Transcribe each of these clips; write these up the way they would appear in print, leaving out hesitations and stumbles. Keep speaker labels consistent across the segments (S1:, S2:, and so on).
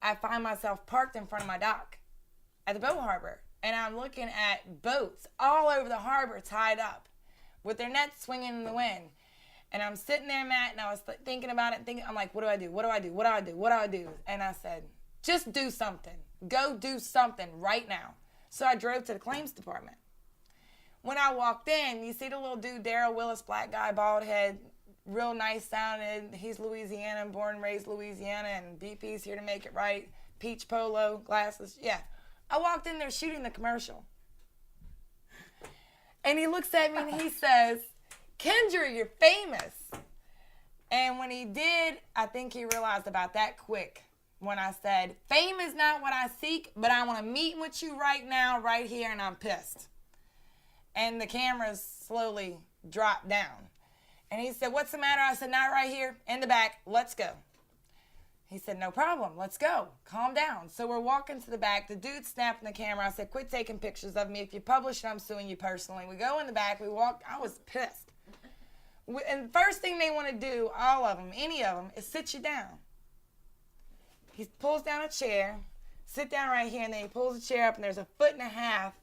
S1: I find myself parked in front of my dock at the boat harbor. And I'm looking at boats all over the harbor tied up with their nets swinging in the wind. And I'm sitting there, Matt, and I was thinking about it. I'm like, what do I do? What do I do? What do I do? What do I do? And I said, just do something. Go do something right now. So I drove to the claims department. When I walked in, you see the little dude, Daryl Willis, black guy, bald head, real nice sounded. He's Louisiana, born and raised Louisiana, and BP's here to make it right. Peach polo, glasses. Yeah. I walked in there shooting the commercial. And he looks at me and he says, Kindra, you're famous. And when he did, I think he realized about that quick when I said, fame is not what I seek, but I want to meet with you right now, right here, and I'm pissed. And the cameras slowly dropped down. And he said, what's the matter? I said, not right here, in the back, let's go. He said, no problem, let's go, calm down. So we're walking to the back, the dude's snapping the camera. I said, quit taking pictures of me. If you publish it, I'm suing you personally. We go in the back, we walk, I was pissed. And the first thing they want to do, all of them, any of them, is sit you down. He pulls down a chair, sit down right here, and then he pulls the chair up, and there's a 1.5 foot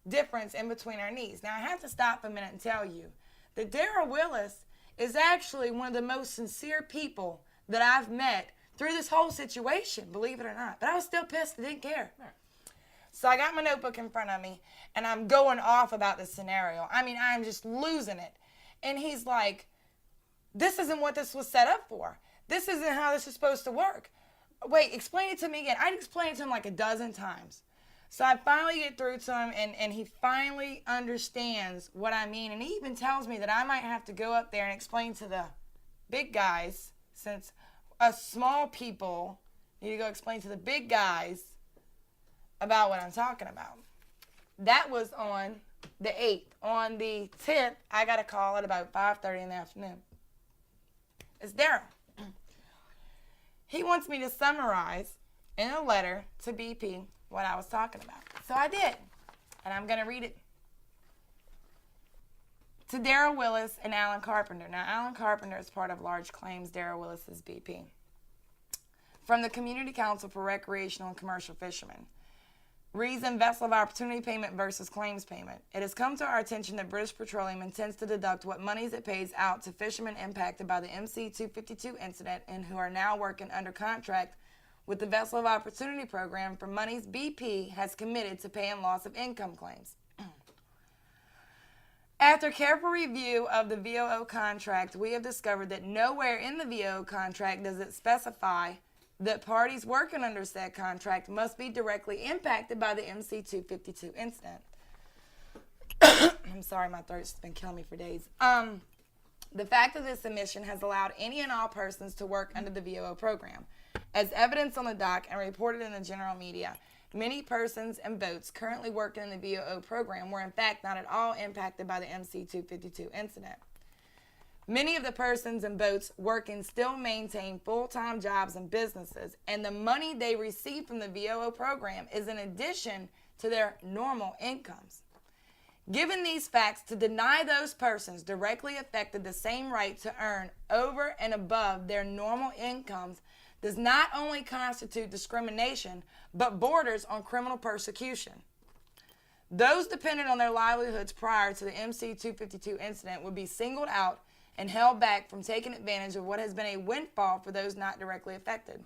S1: difference in between our knees. Now, I have to stop for a minute and tell you that Daryl Willis is actually one of the most sincere people that I've met through this whole situation, believe it or not. But I was still pissed. I didn't care. So I got my notebook in front of me, and I'm going off about this scenario. I mean, I'm just losing it. And he's like, this isn't what this was set up for. This isn't how this is supposed to work. Wait, explain it to me again. I'd explained it to him like a dozen times. So I finally get through to him, and he finally understands what I mean. And he even tells me that I might have to go up there and explain to the big guys, since us small people need to go explain to the big guys about what I'm talking about. That was on the 8th. On the 10th, I got a call at about 5:30 in the afternoon. It's Daryl. He wants me to summarize in a letter to BP what I was talking about. So I did, and I'm going to read it. To Daryl Willis and Alan Carpenter. Now, Alan Carpenter is part of Large Claims. Daryl Willis is BP. From the Community Council for Recreational and Commercial Fishermen. Reason, vessel of opportunity payment versus claims payment. It has come to our attention that British Petroleum intends to deduct what monies it pays out to fishermen impacted by the MC-252 incident and who are now working under contract with the Vessel of Opportunity Program for monies BP has committed to paying loss of income claims. After careful review of the VOO contract, we have discovered that nowhere in the VOO contract does it specify that parties working under said contract must be directly impacted by the MC-252 incident. I'm sorry, my throat's been killing me for days. The fact of this omission has allowed any and all persons to work under the VOO program. As evidenced on the dock and reported in the general media, many persons and boats currently working in the VOO program were in fact not at all impacted by the MC-252 incident. Many of the persons and boats working still maintain full-time jobs and businesses, and the money they receive from the VOO program is in addition to their normal incomes. Given these facts, to deny those persons directly affected the same right to earn over and above their normal incomes does not only constitute discrimination, but borders on criminal persecution. Those dependent on their livelihoods prior to the MC-252 incident would be singled out and held back from taking advantage of what has been a windfall for those not directly affected.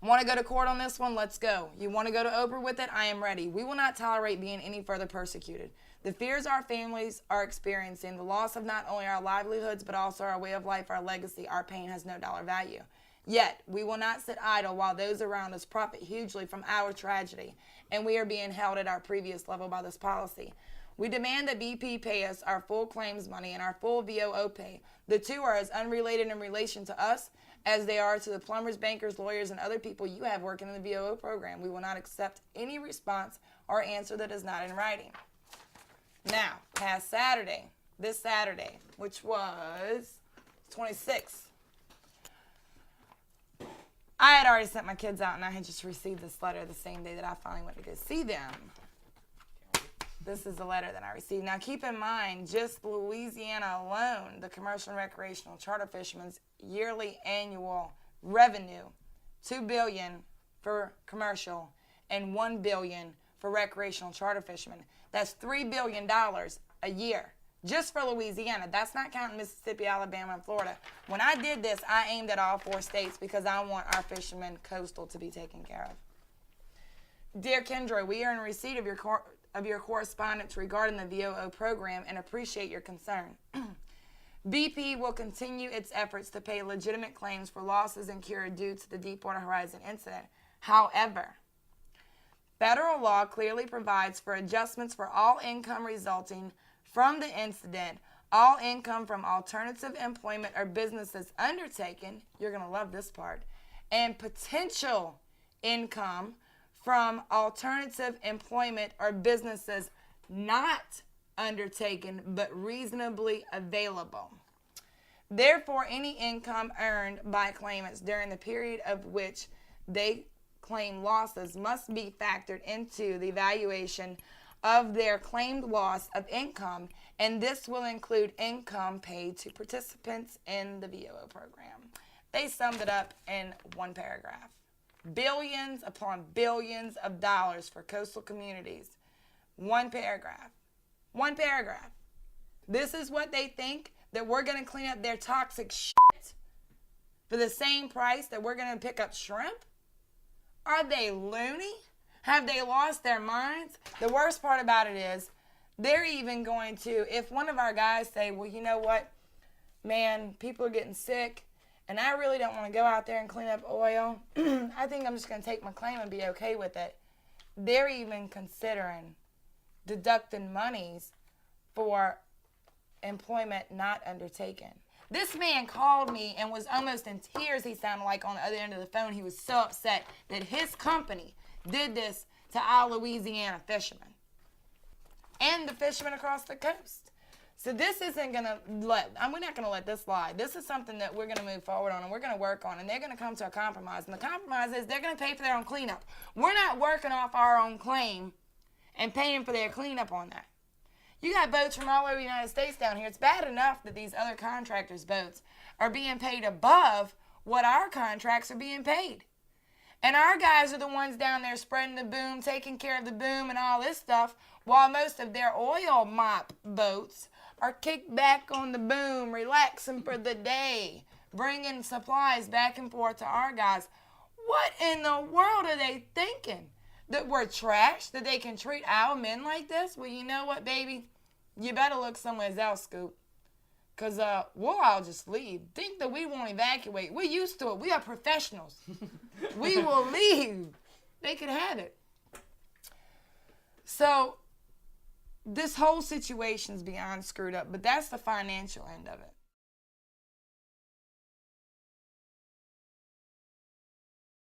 S1: Want to go to court on this one? Let's go. You want to go to Oprah with it? I am ready. We will not tolerate being any further persecuted. The fears our families are experiencing, the loss of not only our livelihoods, but also our way of life, our legacy, our pain has no dollar value. Yet, we will not sit idle while those around us profit hugely from our tragedy, and we are being held at our previous level by this policy. We demand that BP pay us our full claims money and our full VOO pay. The two are as unrelated in relation to us as they are to the plumbers, bankers, lawyers, and other people you have working in the VOO program. We will not accept any response or answer that is not in writing. Now, past Saturday, this Saturday, which was 26th, I had already sent my kids out, and I had just received this letter the same day that I finally went to go see them. This is the letter that I received. Now, keep in mind, just Louisiana alone, the commercial and recreational charter fishermen's yearly annual revenue, $2 billion for commercial and $1 billion for recreational charter fishermen. That's $3 billion a year just for Louisiana. That's not counting Mississippi, Alabama, and Florida. When I did this, I aimed at all 4 states because I want our fishermen coastal to be taken care of. Dear Kindra, we are in receipt of your correspondence regarding the VOO program and appreciate your concern. BP will continue its efforts to pay legitimate claims for losses incurred due to the Deepwater Horizon incident. However, federal law clearly provides for adjustments for all income resulting from the incident, all income from alternative employment or businesses undertaken, you're going to love this part, and potential income from alternative employment or businesses not undertaken but reasonably available. Therefore, any income earned by claimants during the period of which they claim losses must be factored into the evaluation of their claimed loss of income, and this will include income paid to participants in the VOO program. They summed it up in one paragraph. Billions upon billions of dollars for coastal communities. One paragraph. One paragraph. This is what they think, that we're going to clean up their toxic shit for the same price that we're going to pick up shrimp? Are they loony? Have they lost their minds? The worst part about it is they're even going to, if one of our guys say, well, you know what, man, people are getting sick, and I really don't want to go out there and clean up oil. I think I'm just going to take my claim and be okay with it. They're even considering deducting monies for employment not undertaken. This man called me and was almost in tears, he sounded like, on the other end of the phone. He was so upset that his company did this to our Louisiana fishermen and the fishermen across the coast. So this isn't going to we're not going to let this slide. This is something that we're going to move forward on and we're going to work on, and they're going to come to a compromise. And the compromise is they're going to pay for their own cleanup. We're not working off our own claim and paying for their cleanup on that. You got boats from all over the United States down here. It's bad enough that these other contractors' boats are being paid above what our contracts are being paid. And our guys are the ones down there spreading the boom, taking care of the boom and all this stuff, while most of their oil mop boats are kicked back on the boom, relaxing for the day, bringing supplies back and forth to our guys. What in the world are they thinking? That we're trash? That they can treat our men like this? Well, you know what, baby? You better look somewhere else, Scoop. Because we'll all just leave. Think that we won't evacuate. We're used to it. We are professionals. We will leave. They could have it. So this whole situation's beyond screwed up, but that's the financial end of it.